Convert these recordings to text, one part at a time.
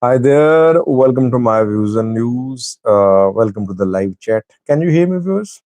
Hi there. Welcome to my views and news. Welcome to the live chat. Can you hear me, viewers?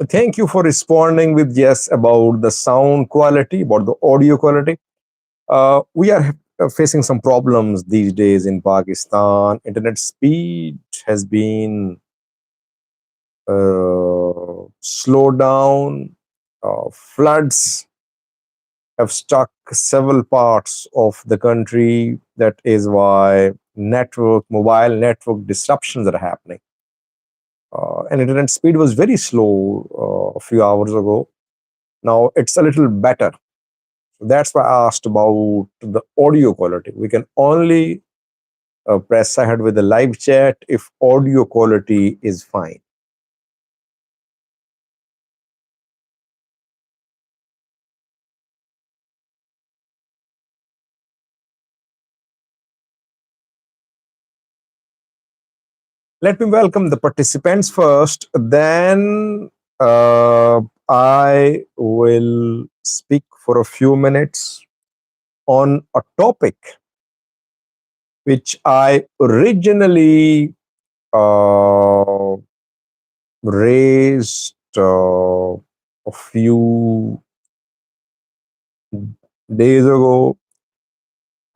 Thank you for responding with yes about the sound quality, about the audio quality. We are facing some problems these days in Pakistan. Internet speed has been slowed down. Floods have struck several parts of the country. That is why mobile network disruptions are happening. And internet speed was very slow a few hours ago. Now it's a little better. So that's why I asked about the audio quality. We can only press ahead with the live chat if audio quality is fine. Let me welcome the participants first. Then I will speak for a few minutes on a topic which I originally uh, raised a few days ago.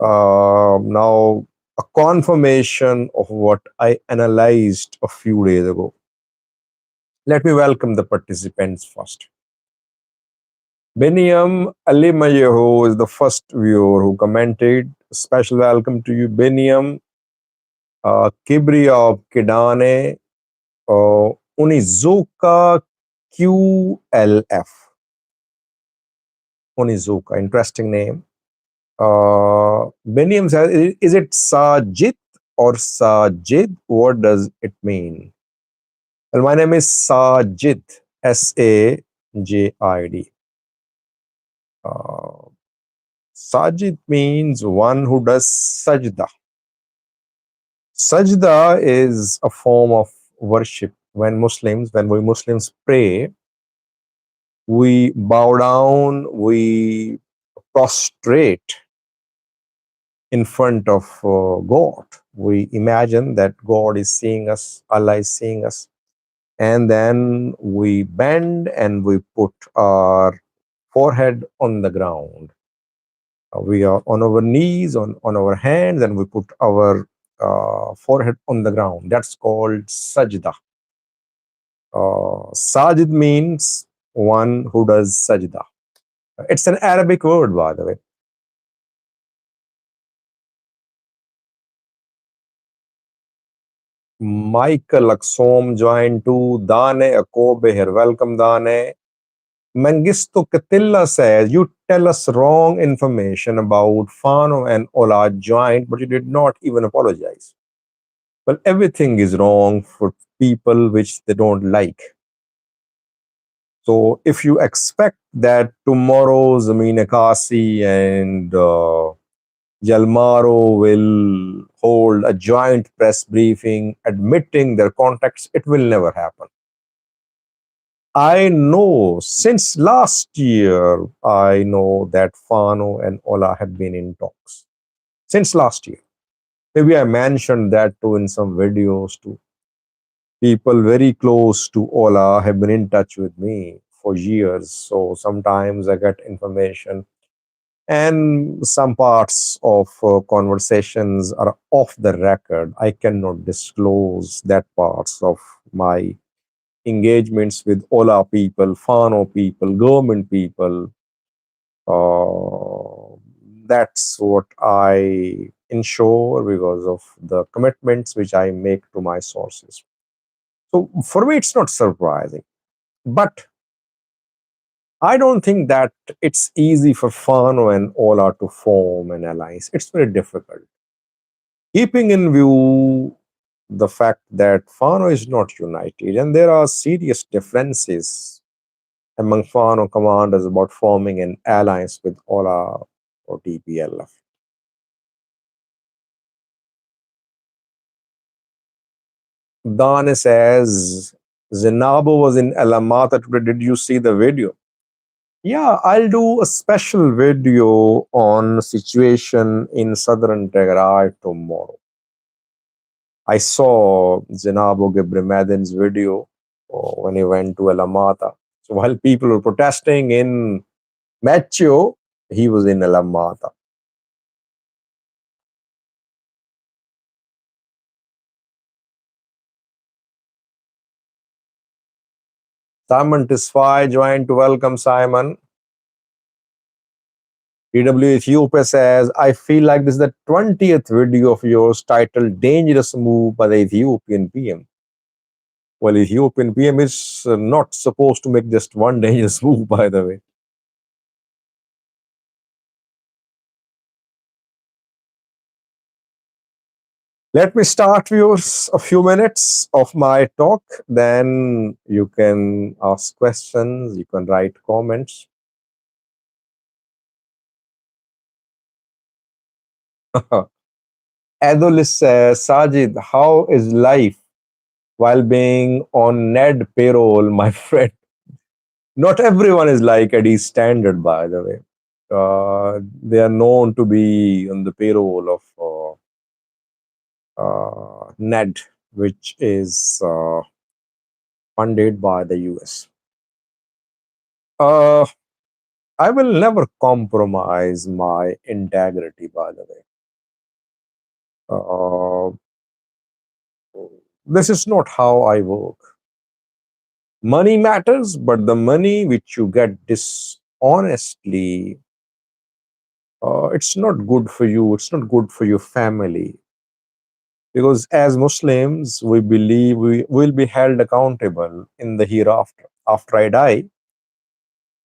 Now, a confirmation of what I analyzed a few days ago. Let me welcome the participants first. Beniam Alimayeho is the first viewer who commented. Special welcome to you, Beniam. Kibri of Kidane, Unizuka QLF. Onizuka, interesting name. Beniam says, is it Sajid or Sajid? What does it mean? Well, my name is Sajid, Sajid. Uh, Sajid means one who does sajda. Sajda is a form of worship. When we Muslims pray, we bow down, we prostrate in front of God. We imagine that God is seeing us, Allah is seeing us, and then we bend and we put our forehead on the ground. We are on our knees, on our hands, and we put our forehead on the ground. That's called sajda. Sajid means one who does sajda. It's an Arabic word, by the way. Michael Aksom joined too. Dane Akobe here. Welcome, Dane. Mengistu Katilla says, you tell us wrong information about Fano and Ola joint, but you did not even apologize. Well, everything is wrong for people which they don't like. So if you expect that tomorrow Zameen Akasi and Jalmaro will hold a joint press briefing admitting their contacts, it will never happen. I know since last year, I know that Fano and Ola have been in talks. Since last year. Maybe I mentioned that too in some videos too. People very close to Ola have been in touch with me for years. So sometimes I get information, and some parts of conversations are off the record. I cannot disclose that parts of my engagements with Ola people, Fano people, government people. Uh, that's what I ensure because of the commitments which I make to my sources. So for me, it's not surprising. But I don't think that it's easy for Fano and Ola to form an alliance. It's very difficult. Keeping in view the fact that Fano is not united and there are serious differences among Fano commanders about forming an alliance with Ola or TPLF. Dane says, Zenabo was in Alamata today. Did you see the video? Yeah, I'll do a special video on situation in southern Tigray tomorrow. I saw Zenabo Gebremedin's video when he went to Alamata. So while people were protesting in Macho, he was in Alamata. Simon Tisfai joined to welcome Simon. DW Ethiopia says, I feel like this is the 20th video of yours titled Dangerous Move by the Ethiopian PM. Well, Ethiopian PM is not supposed to make just one dangerous move, by the way. Let me start, viewers, a few minutes of my talk. Then you can ask questions, you can write comments. Adolis says, Sajid, how is life while being on Ned payroll, my friend? Not everyone is like Eddie Standard, by the way. They are known to be on the payroll of Ned, which is funded by the US. Uh, I will never compromise my integrity, by the way. Uh, this is not how I work. Money matters, but the money which you get dishonestly, it's not good for you, it's not good for your family. Because as Muslims, we believe we will be held accountable in the hereafter. After I die,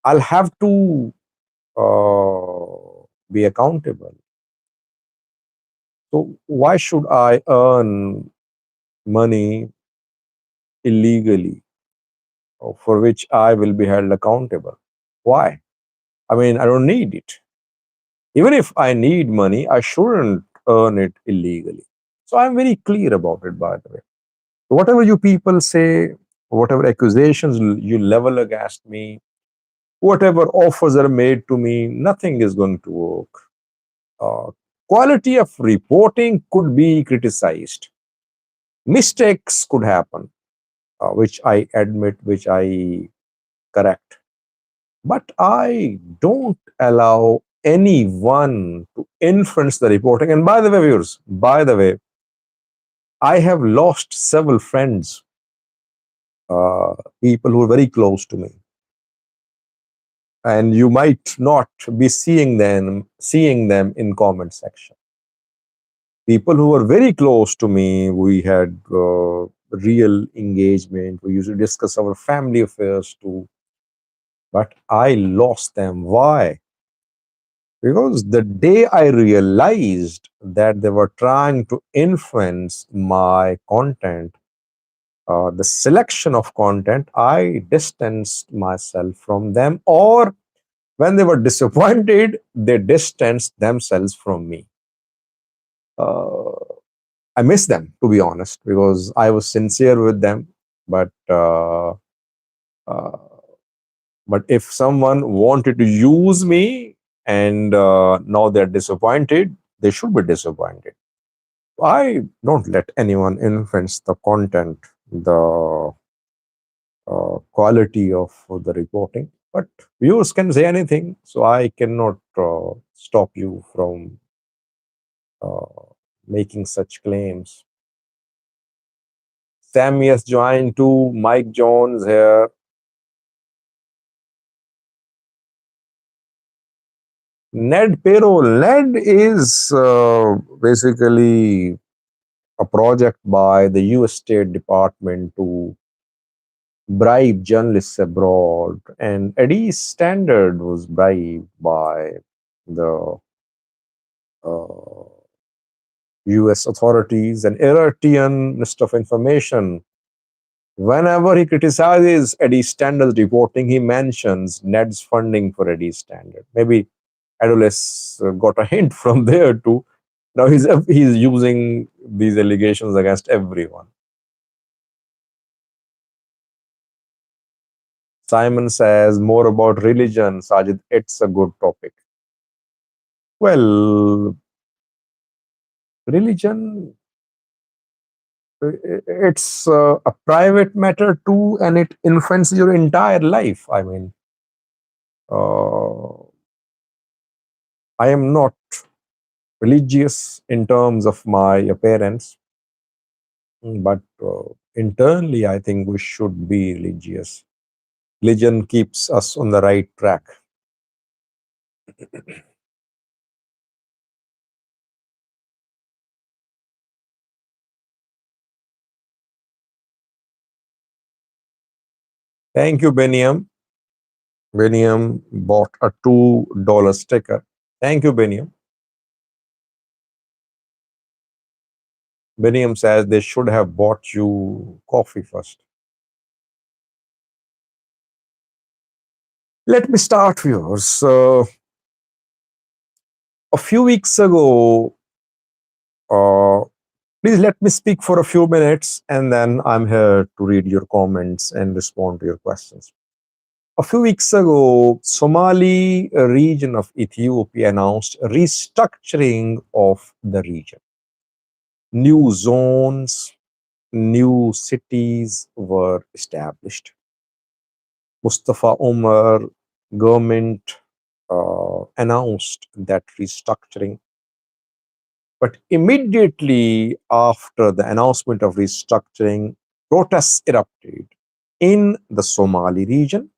I'll have to be accountable. So why should I earn money illegally for which I will be held accountable? Why? I mean, I don't need it. Even if I need money, I shouldn't earn it illegally. So I'm very clear about it, by the way. Whatever you people say, whatever accusations you level against me, whatever offers are made to me, nothing is going to work. Uh, Quality of reporting could be criticized. Mistakes could happen, which I admit, which I correct. But I don't allow anyone to influence the reporting. And by the way, viewers, by the way, I have lost several friends, uh, people who are very close to me. And you might not be seeing them in comment section. People who were very close to me, we had real engagement. We used to discuss our family affairs too. But I lost them. Why? Because the day I realized that they were trying to influence my content, the selection of content, I distanced myself from them. Or when they were disappointed, they distanced themselves from me. Uh, I miss them, to be honest, because I was sincere with them. But uh, but if someone wanted to use me and now they're disappointed, they should be disappointed. I don't let anyone influence the content, the quality of the reporting. But viewers can say anything, so I cannot stop you from uh, making such claims. Sammy has joined too. Mike Jones here. Ned payroll. Ned is basically a project by the US State Department to bribe journalists abroad. And Eddie Standard was bribed by the uh, US authorities. And Ethiopian Minister of Information, whenever he criticizes Eddie Standard's reporting, he mentions Ned's funding for Eddie Standard. Maybe Adulis got a hint from there too. Now he's using these allegations against everyone. Simon says more about religion. Sajid, it's a good topic. Well, religion, it's a private matter too, and it influences your entire life. I mean, uh, I am not religious in terms of my appearance, but internally, I think we should be religious. Religion keeps us on the right track. Thank you, Beniam. Beniam bought a $2 sticker. Thank you, Beniam. Beniam says they should have bought you coffee first. Let me start, viewers. A few weeks ago, uh, please let me speak for a few minutes and then I'm here to read your comments and respond to your questions. A few weeks ago, Somali region of Ethiopia announced restructuring of the region. New zones, new cities were established. Mustafa Umar government announced that restructuring. But immediately after the announcement of restructuring, protests erupted in the Somali region.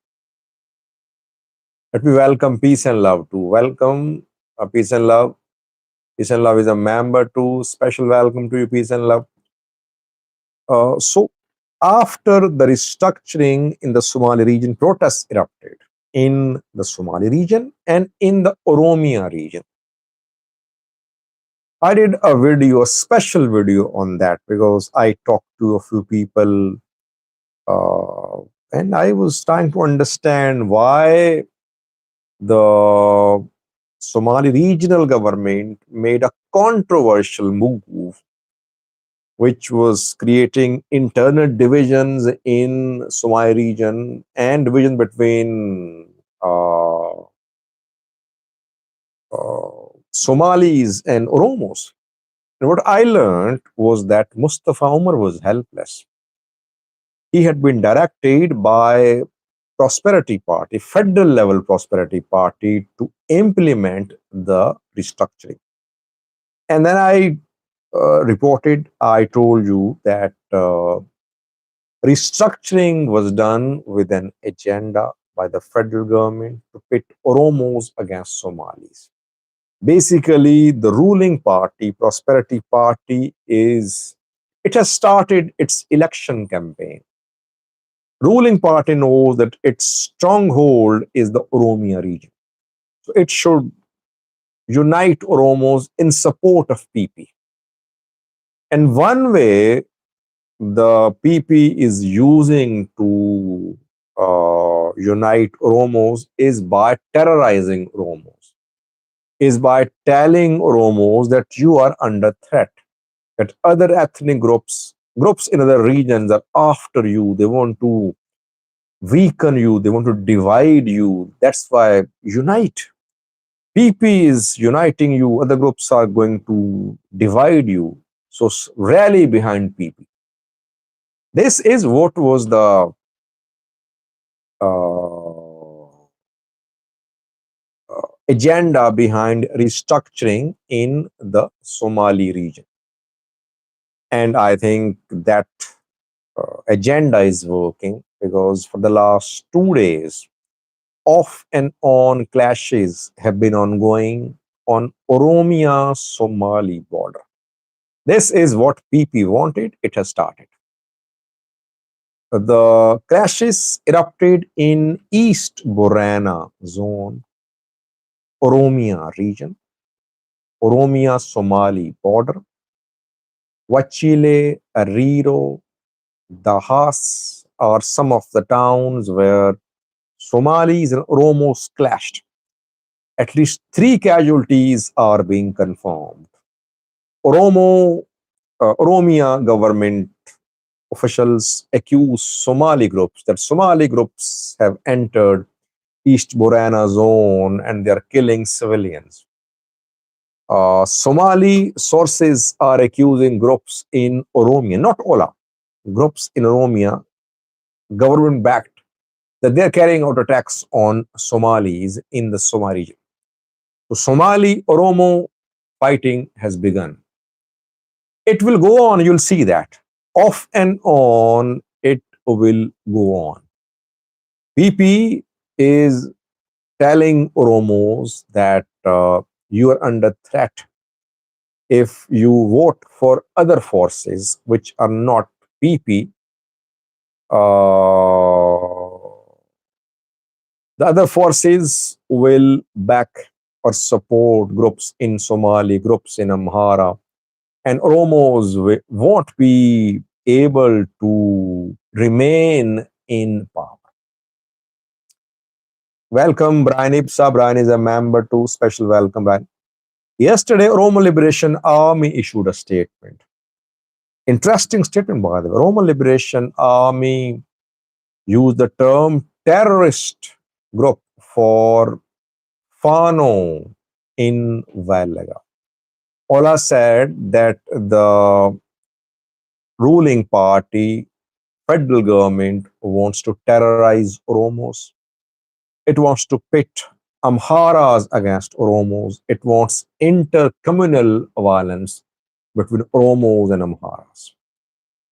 Let me welcome Peace and Love too. Welcome, Peace and Love. Peace and Love is a member too. Special welcome to you, Peace and Love. So, after the restructuring in the Somali region, protests erupted in the Somali region and in the Oromia region. I did a video, a special video on that because I talked to a few people uh, and I was trying to understand why the Somali regional government made a controversial move, which was creating internal divisions in Somali region and division between Somalis and Oromos. And what I learned was that Mustafa Umar was helpless. He had been directed by Prosperity Party, federal level Prosperity Party, to implement the restructuring. And then I told you that restructuring was done with an agenda by the federal government to pit Oromos against Somalis. Basically, the ruling party, Prosperity Party, it has started its election campaign. Ruling party knows that its stronghold is the Oromia region. So it should unite Oromos in support of PP. And one way the PP is using to unite Oromos is by terrorizing Oromos, is by telling Oromos that you are under threat, that other ethnic groups in other regions are after you. They want to weaken you, they want to divide you. That's why unite. PP is uniting you, other groups are going to divide you. So rally behind PP. This is what was the uh, agenda behind restructuring in the Somali region. And I think that agenda is working, because for the last 2 days, off and on clashes have been ongoing on Oromia Somali border. This is what PP wanted. It has started. The clashes erupted in East Borana zone, Oromia region, Oromia Somali border, Wachile, Ariro, Dahas are some of the towns where Somalis and Oromos clashed. At least 3 casualties are being confirmed. Oromia government officials accuse Somali groups that Somali groups have entered East Borana zone and they are killing civilians. Somali sources are accusing groups in Oromia, not Ola, groups in Oromia, government backed, that they are carrying out attacks on Somalis in the Somali region. So Somali Oromo fighting has begun. It will go on, you'll see that. Off and on, it will go on. PP is telling Oromos that you are under threat if you vote for other forces which are not PP. The other forces will back or support groups in Somali, groups in Amhara, and Oromos won't be able to remain in power. Welcome, Brian Ipsa. Brian is a member too. Special welcome, Brian. Yesterday, Oromo Liberation Army issued a statement. Interesting statement, by the way. Oromo Liberation Army used the term terrorist group for Fano in Valaga. Ola said that the ruling party, federal government, wants to terrorize Oromos. It wants to pit Amharas against Oromos. It wants intercommunal violence between Oromos and Amharas.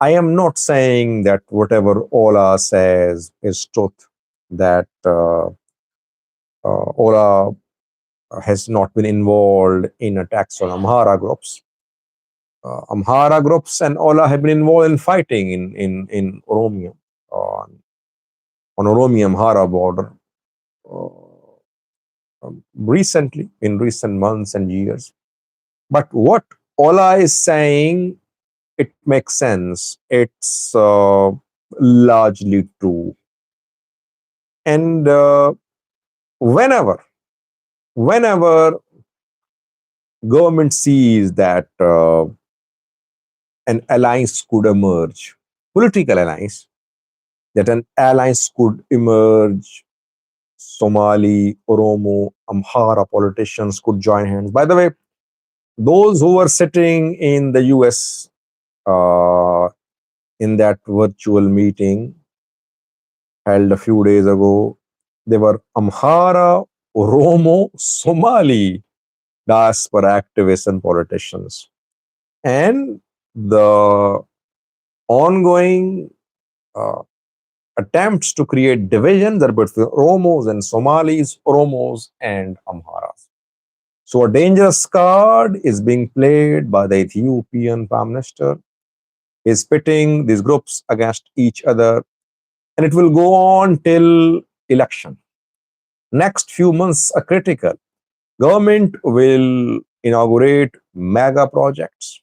I am not saying that whatever Ola says is truth, that Ola has not been involved in attacks on Amhara groups. Amhara groups and Ola have been involved in fighting in Oromia, on Oromia Amhara border recently, in recent months and years. But what Ola is saying, it makes sense. It's largely true. And whenever government sees that an alliance could emerge, political alliance, that an alliance could emerge, Somali, Oromo, Amhara politicians could join hands. By the way, those who were sitting in the US in that virtual meeting held a few days ago, they were Amhara, Oromo, Somali diaspora activists and politicians. And the ongoing attempts to create divisions are between Oromos and Somalis, Oromos and Amharas. So a dangerous card is being played by the Ethiopian Prime Minister. Is pitting these groups against each other, and it will go on till election. Next few months are critical. Government will inaugurate mega projects.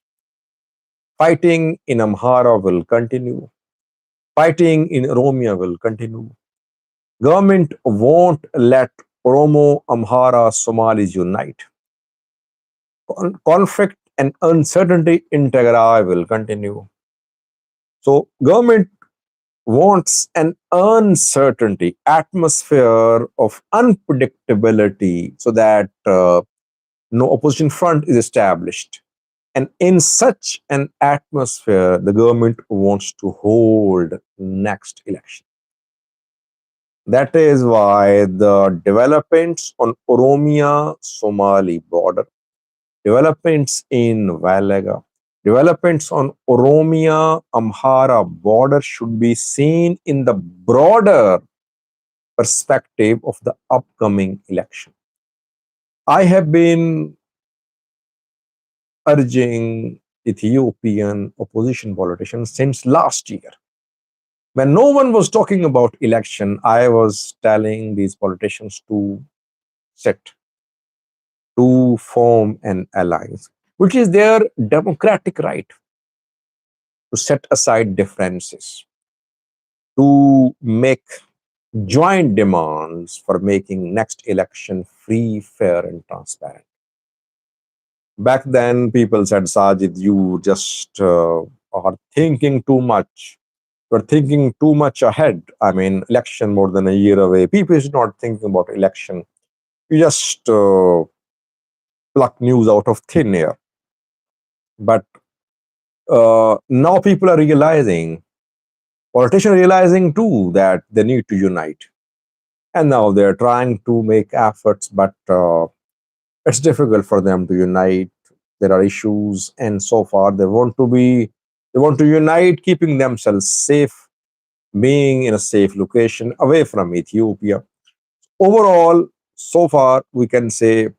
Fighting in Amhara will continue. Fighting in Oromia will continue. Government won't let Oromo, Amhara, Somalis unite. Conflict and uncertainty in Tigray will continue. So government wants an uncertainty, atmosphere of unpredictability, so that no opposition front is established. And in such an atmosphere, the government wants to hold next election. That is why the developments on Oromia Somali border, developments in Valaga, Developments on Oromia Amhara border should be seen in the broader perspective of the upcoming election. I have been urging Ethiopian opposition politicians since last year. When no one was talking about election, I was telling these politicians to sit, to form an alliance, which is their democratic right to set aside differences, to make joint demands for making next election free, fair, and transparent. Back then, people said, Sajid, you just are thinking too much. You're thinking too much ahead. I mean, election more than a year away. People is not thinking about election. You just pluck news out of thin air. But now people are realizing, politicians are realizing too that they need to unite. And now they're trying to make efforts, but it's difficult for them to unite. There are issues, and so far they want to unite, keeping themselves safe, being in a safe location away from Ethiopia. Overall, so far we can say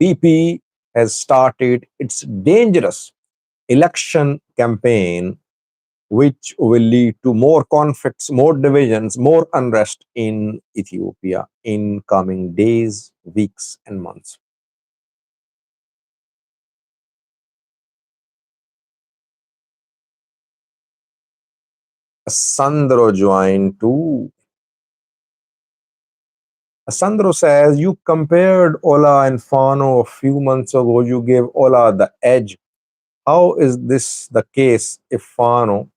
PP has started its dangerous election campaign, which will lead to more conflicts, more divisions, more unrest in Ethiopia in coming days, weeks, and months. Sandro joined too. Sandro says, you compared Ola and Fano a few months ago. You gave Ola the edge. How is this the case if Fano?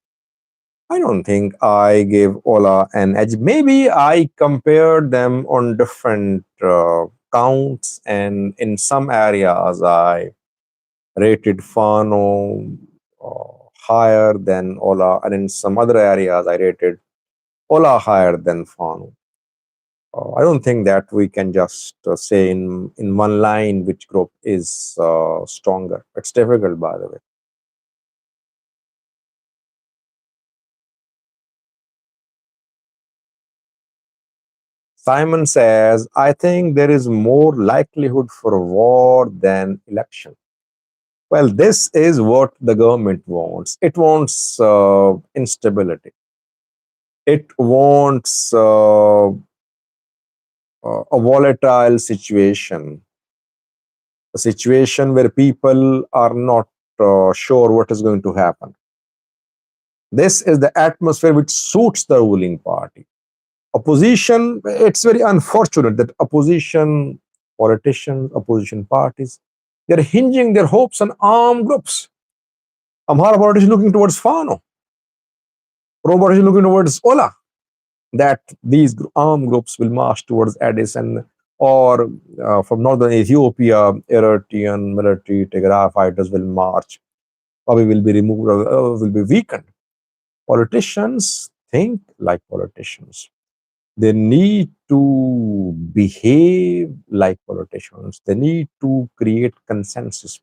I don't think I gave Ola an edge. Maybe I compared them on different counts, and in some areas I rated Fano higher than Ola, and in some other areas I rated Ola higher than Fano. I don't think that we can just say in one line which group is stronger. It's difficult, by the way. Simon says, I think there is more likelihood for a war than election. Well, this is what the government wants. It wants instability. It wants a volatile situation, a situation where people are not sure what is going to happen. This is the atmosphere which suits the ruling party. Opposition, it's very unfortunate that opposition politicians, opposition parties, they're hinging their hopes on armed groups. Amhara politicians looking towards Fano, Pro politicians looking towards Ola, that these armed groups will march towards Addis, and or from northern Ethiopia, Eritrean military Tigray fighters will march, or we will be removed, or will be weakened. Politicians think like politicians. They need to behave like politicians. They need to create consensus.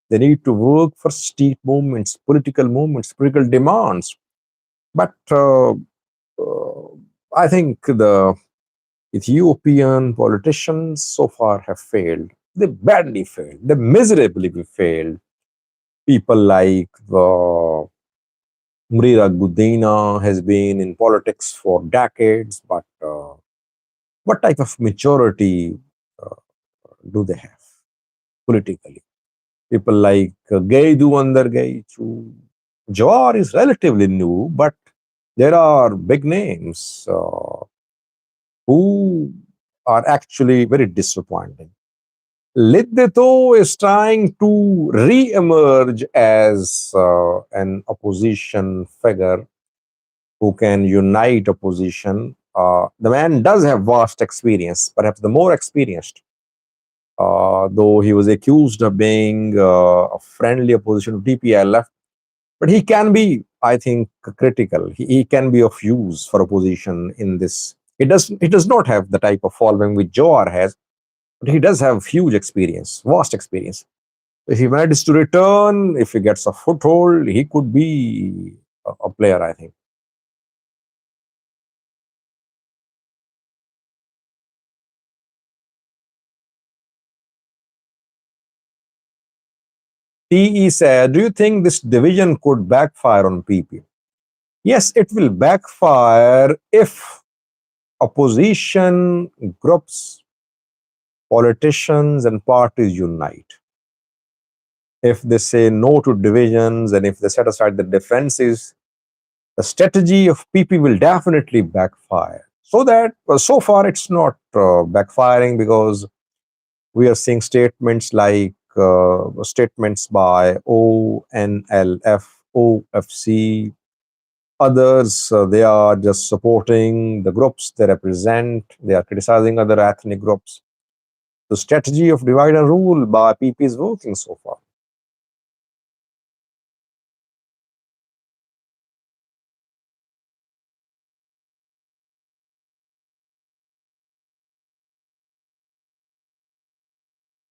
They need to work for state movements, political demands. But I think the Ethiopian politicians so far have failed. They badly failed. They miserably failed. People like Mrira Gudina has been in politics for decades, but what type of maturity uh, do they have politically? People like Gaidu Andergaichu. Jawar is relatively new, but there are big names who are actually very disappointing. Liddeto is trying to re-emerge as an opposition figure who can unite opposition. The man does have vast experience, perhaps the more experienced, though he was accused of being a friendly opposition to TPLF. But he can be, I think, critical. He can be of use for opposition in this. He does not have the type of following which Jawar has, but he does have huge experience, vast experience. If he manages to return, if he gets a foothold, he could be a player, I think. TE said, do you think this division could backfire on PP? Yes, it will backfire if opposition groups, politicians, and parties unite. If they say no to divisions and if they set aside the differences, the strategy of PP will definitely backfire. So that so far it's not backfiring because we are seeing statements like statements by ONLF, OFC, others. They are just supporting the groups they represent. They are criticizing other ethnic groups. The strategy of divide and rule by PP is working so far.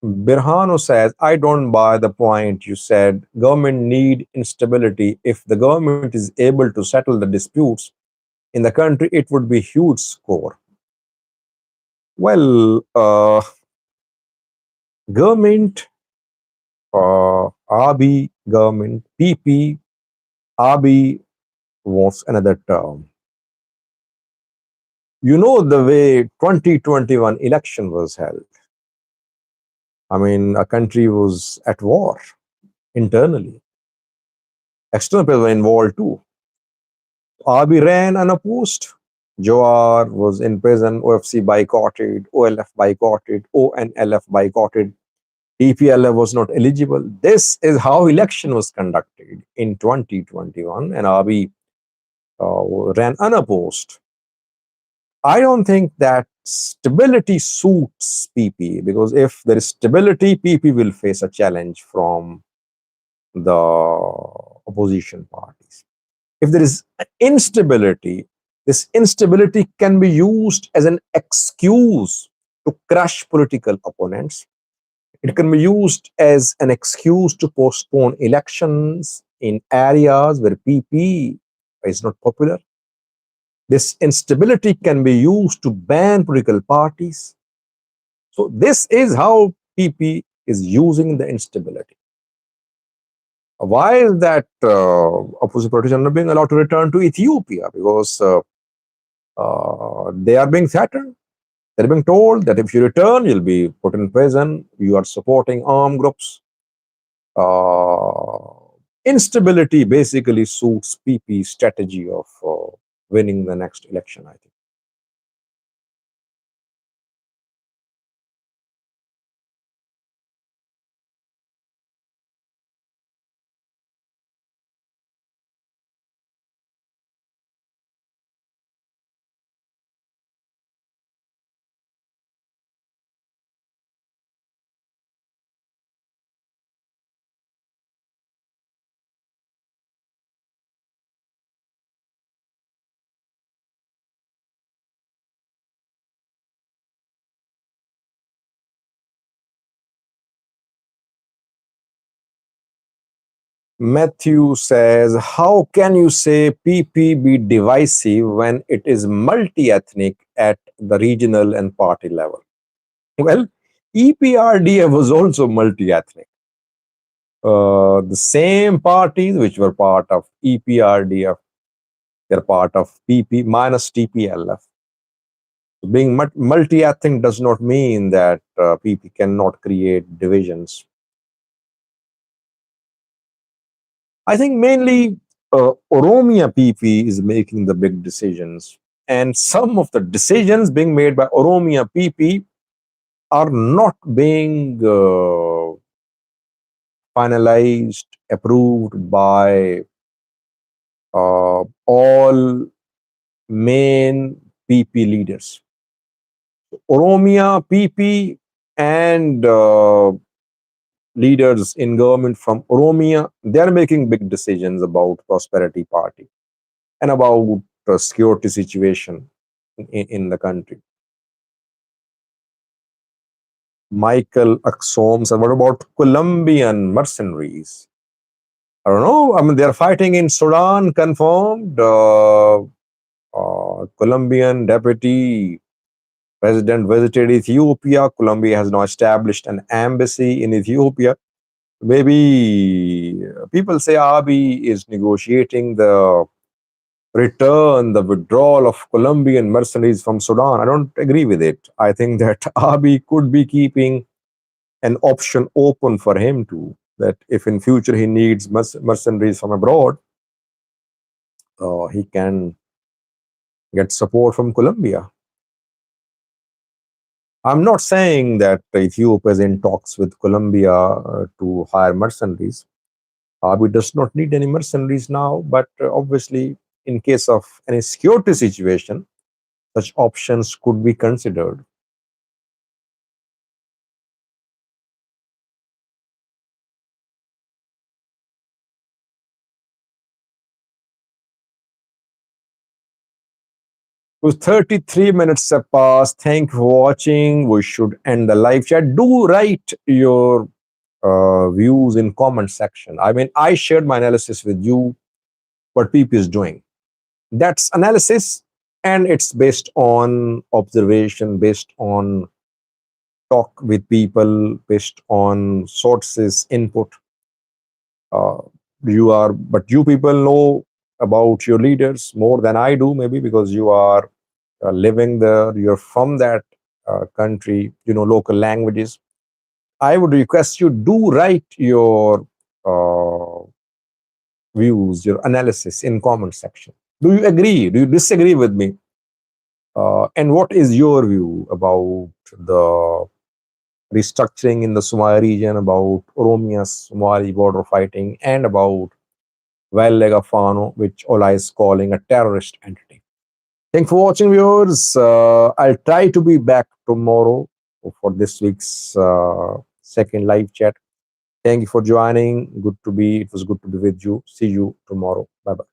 Birhanu says, I don't buy the point you said. Government need instability. If the government is able to settle the disputes in the country, it would be huge score. Well, government, RB government, PP, RB wants another term. You know the way 2021 election was held. I mean, a country was at war internally. External people were involved too. RB ran unopposed. Jawar was in prison. OFC boycotted. OLF boycotted. ONLF boycotted. TPLF was not eligible. This is how election was conducted in 2021, and RB ran unopposed. I don't think that stability suits PP because if there is stability, PP will face a challenge from the opposition parties. If there is instability, this instability can be used as an excuse to crush political opponents. It can be used as an excuse to postpone elections in areas where PP is not popular. This instability can be used to ban political parties. So, this is how PP is using the instability. Why is that opposition politicians are not being allowed to return to Ethiopia? Because they are being threatened. They're being told that if you return, you'll be put in prison. You are supporting armed groups. Uh, Instability basically suits PP's strategy of winning the next election, I think. Matthew says, how can you say PP be divisive when it is multi ethnic at the regional and party level? Well, EPRDF was also multi ethnic. The same parties which were part of EPRDF, they're part of PP minus TPLF. Being multi ethnic does not mean that PP cannot create divisions. I think mainly Oromia PP is making the big decisions. And some of the decisions being made by Oromia PP are not being finalized, approved by all main PP leaders. Oromia PP and leaders in government from Oromia, they are making big decisions about Prosperity Party and about the security situation in the country. Michael Axoms. And what about Colombian mercenaries? I don't know. I mean, they're fighting in Sudan, confirmed. Colombian deputy president visited Ethiopia. Colombia has now established an embassy in Ethiopia. Maybe people say Abiy is negotiating the return, the withdrawal of Colombian mercenaries from Sudan. I don't agree with it. I think that Abiy could be keeping an option open for him to, that if in future he needs mercenaries from abroad, he can get support from Colombia. I'm not saying that Ethiopia is in talks with Colombia to hire mercenaries. We does not need any mercenaries now, but obviously, in case of any security situation, such options could be considered. With 33 minutes have passed. Thank you for watching. We should end the live chat. Do write your views in comment section. I mean, I shared my analysis with you, what PP is doing. That's analysis, and it's based on observation, based on talk with people, based on sources, input. Uh, but you people know about your leaders more than I do, maybe because you are living there, you're from that country, you know local languages. I would request you do write your uh, views, your analysis in comment section. Do you agree? Do you disagree with me? And what is your view about the restructuring in the Somali region, about Oromia's Somali border fighting, and about Vallega Fano, which Ola is calling a terrorist entity? Thanks for watching, viewers. I'll try to be back tomorrow for this week's second live chat. Thank you for joining. Good to be. It was good to be with you. See you tomorrow. Bye bye.